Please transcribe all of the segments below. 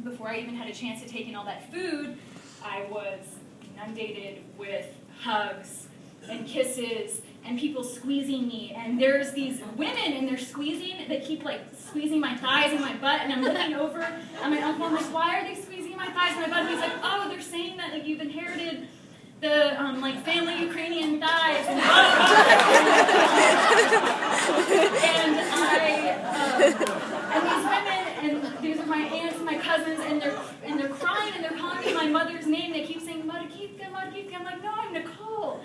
before I even had a chance to take in all that food, I was inundated with hugs and kisses and people squeezing me. And there's these women and they're squeezing, they keep like squeezing my thighs and my butt, and I'm looking over at my uncle, I'm like, why are they squeezing my thighs and my butt? And he's like, oh, they're saying that like you've inherited the like family Ukrainian thighs. And and these women, and these are my aunts and my cousins, and they're crying and they're calling me my mother's name. They keep saying Motorco, Motorco. I'm like, no, I'm Nicole.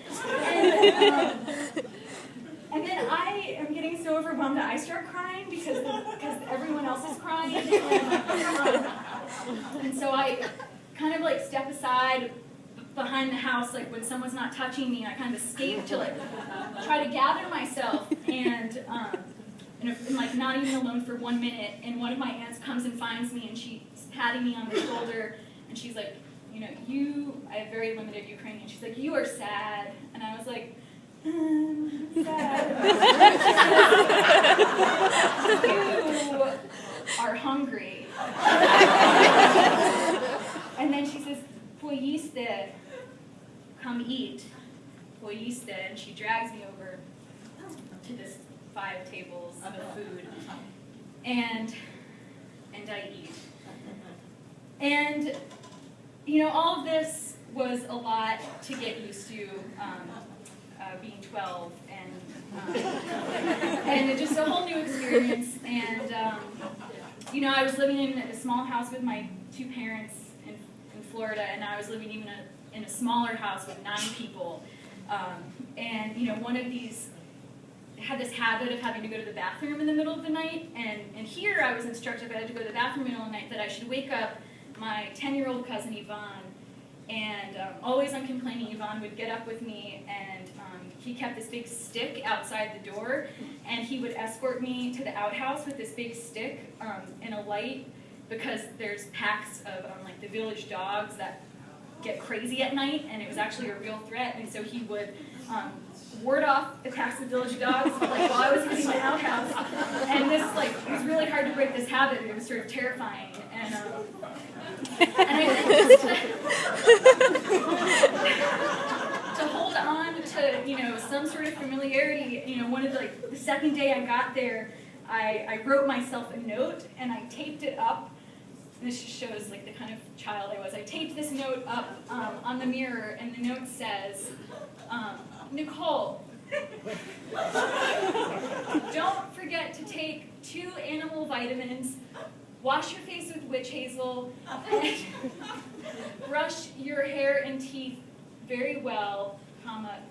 And then I am getting so overwhelmed that I start crying because everyone else is crying. And so I kind of like step aside behind the house, like when someone's not touching me, and I kind of escape to like try to gather myself, and like not even alone for 1 minute, and one of my aunts comes and finds me, and she's patting me on the shoulder, and she's like, you know, I have very limited Ukrainian, she's like, you are sad, and I was like, sad. You are hungry. And then she says, poiste, come eat, poiste, and she drags me over to this 5 tables of food, and I eat. And, you know, all of this was a lot to get used to, being 12, and it's just a whole new experience. And, you know, I was living in a small house with my 2 parents in Florida, and I was living even in a smaller house with 9 people. And, you know, one of these had this habit of having to go to the bathroom in the middle of the night, and here I was instructed if I had to go to the bathroom in the middle of the night that I should wake up my 10-year-old cousin Yvonne, and always uncomplaining, Yvonne would get up with me, and he kept this big stick outside the door, and he would escort me to the outhouse with this big stick and a light, because there's packs of like the village dogs that get crazy at night, and it was actually a real threat, and so he would ward off the packs of village dogs like while I was using my outhouse, and this like it was really hard to break this habit. It was sort of terrifying, and I think just to hold on to, you know, some sort of familiarity, you know, the second day I got there, I wrote myself a note and I taped it up. This just shows like the kind of child I was. I taped this note up on the mirror, and the note says, Nicole, don't forget to take 2 animal vitamins, wash your face with witch hazel, and brush your hair and teeth very well,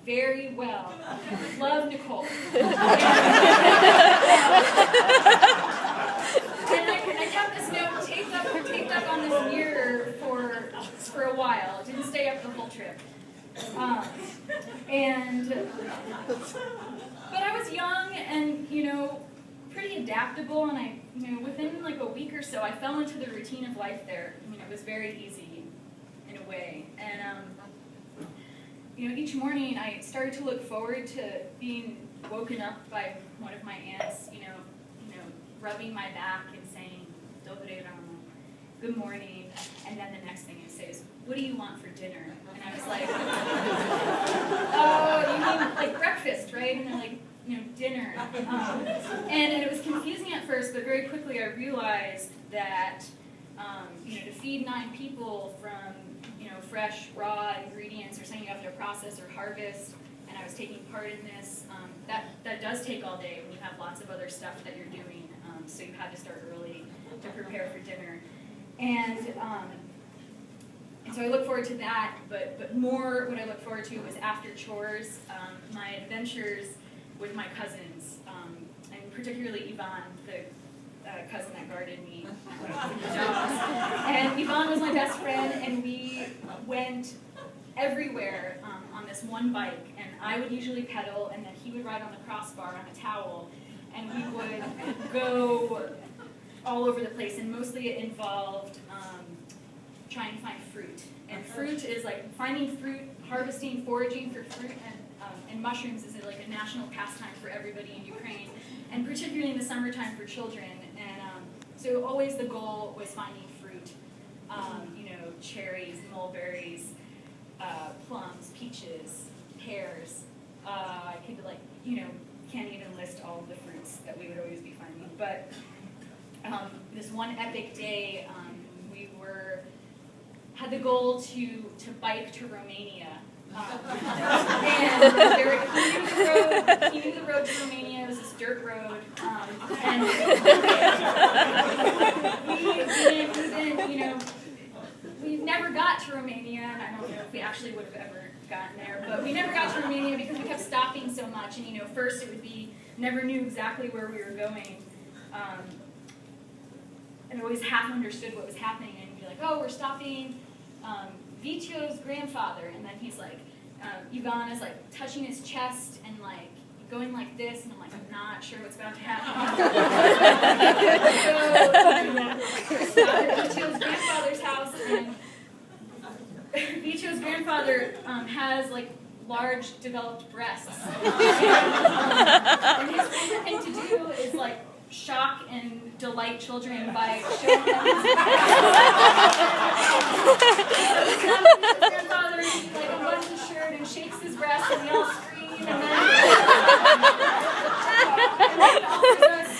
very well. Love, Nicole. And I kept this note taped up on this mirror for a while. It didn't stay up the whole trip. But I was young and, you know, pretty adaptable, and I, you know, within like a week or so, I fell into the routine of life there. I mean, it was very easy in a way. And, you know, each morning I started to look forward to being woken up by one of my aunts, you know, rubbing my back and saying, Dobre rano, good morning, and then the next thing it says, what do you want for dinner? And I was like, oh, you mean like breakfast, right? And they're like, you know, dinner. And it was confusing at first, but very quickly I realized that, you know, to feed 9 people from, you know, fresh, raw ingredients or something you have to process or harvest, and I was taking part in this, that does take all day when you have lots of other stuff that you're doing, so you had to start early to prepare for dinner. And so I look forward to that, but more what I look forward to was after chores, my adventures with my cousins, and particularly Yvonne, the cousin that guarded me. And Yvonne was my best friend, and we went everywhere on this one bike, and I would usually pedal, and then he would ride on the crossbar on a towel, and we would go all over the place, and mostly it involved trying to find fruit. And fruit is like finding fruit, harvesting, foraging for fruit, and mushrooms is like a national pastime for everybody in Ukraine, and particularly in the summertime for children. And so always the goal was finding fruit. Cherries, mulberries, plums, peaches, pears. I could can't even list all of the fruits that we would always be finding. But this one epic day, we had the goal to bike to Romania. And they were cleaning the road to Romania. It was this dirt road, and we never got to Romania, and I don't know if we actually would have ever gotten there, but we never got to Romania because we kept stopping so much, and first it would be, never knew exactly where we were going, and always half understood what was happening, and be like, oh, we're stopping Vicio's grandfather, and then he's like, Ivan is like touching his chest and like going like this, and I'm like, I'm not sure what's about to happen. So stop at Vicio's grandfather's house, and Vicio's grandfather has like large developed breasts, and his favorite thing to do is like shock and delight children by showing them his grandfather, he like unbuttons his shirt and shakes his breast, and we all scream, and then offers us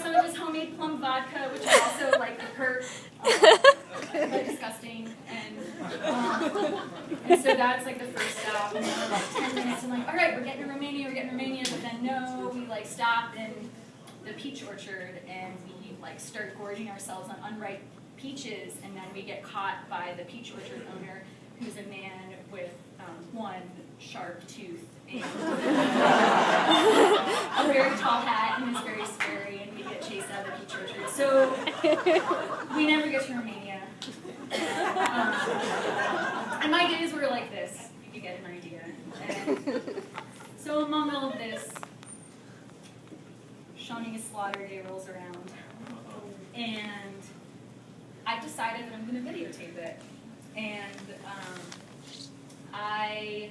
some of his homemade plum vodka, which is also like a perk, but disgusting, and so that's like the first stop, and then we're like 10 minutes, and like, all right, we're getting to Romania, but then no, we like stop in the peach orchard, and we like start gorging ourselves on unripe peaches, and then we get caught by the peach orchard owner, who's a man with one sharp tooth and a very tall hat, and is very scary, and we get chased out of the peach orchard. So we never get to Romania. And my days were like this, if you get an idea. And so among all of this, Shawnee's Slaughter Day rolls around, and I've decided that I'm going to videotape it. And I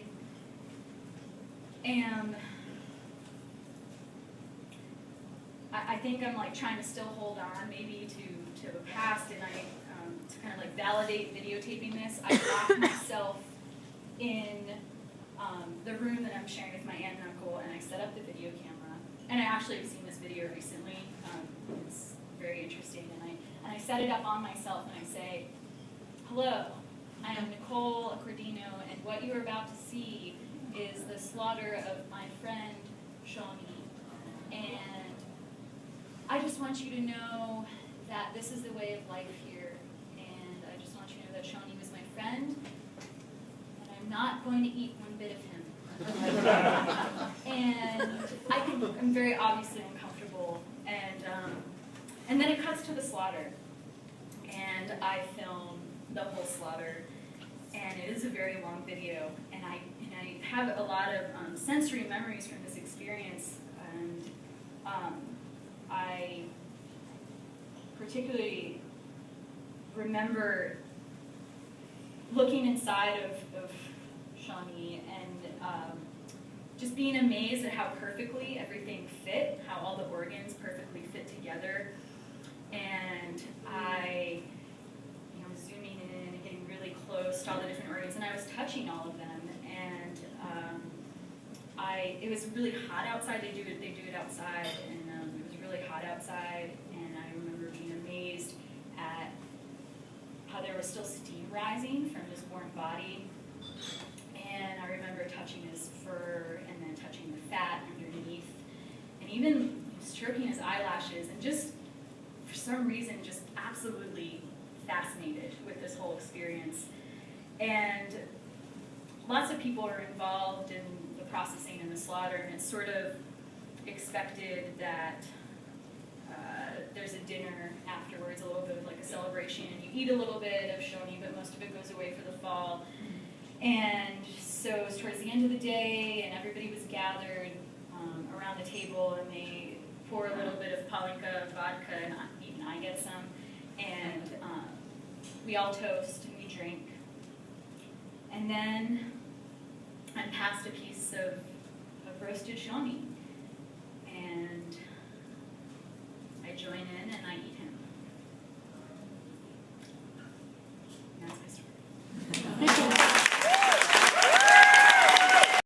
think I'm like trying to still hold on maybe to the past, and to kind of like validate videotaping this, I locked myself in the room that I'm sharing with my aunt and uncle, and I set up the video camera. And I actually have seen this video recently. It's very interesting, and I set it up on myself, and I say, hello, I am Nicole Accordino, and what you are about to see is the slaughter of my friend Shawnee. And I just want you to know that this is the way of life here, and I just want you to know that Shawnee was my friend, and I'm not going to eat one bit of him. And I'm very obviously uncomfortable, and then it cuts to the slaughter, and I film the whole slaughter, and it is a very long video, and I have a lot of sensory memories from this experience, and I particularly remember looking inside of Shawnee and just being amazed at how perfectly everything fit, how all the organs perfectly fit together. And I was zooming in and getting really close to all the different organs, and I was touching all of them. And it was really hot outside. They do it outside, and it was really hot outside. And I remember being amazed at how there was still steam rising from his warm body. And I remember touching his fur and then touching the fat underneath, and even stroking his eyelashes, and just for some reason just absolutely fascinated with this whole experience. And lots of people are involved in the processing and the slaughter, and it's sort of expected that there's a dinner afterwards, a little bit of like a celebration, and you eat a little bit of Shawnee, but most of it goes away for the fall. And so it was towards the end of the day, and everybody was gathered around the table, and they pour a little bit of Palinka vodka, and even I get some, and we all toast and we drink. And then I'm passed a piece of roasted Shawnee, and I join in.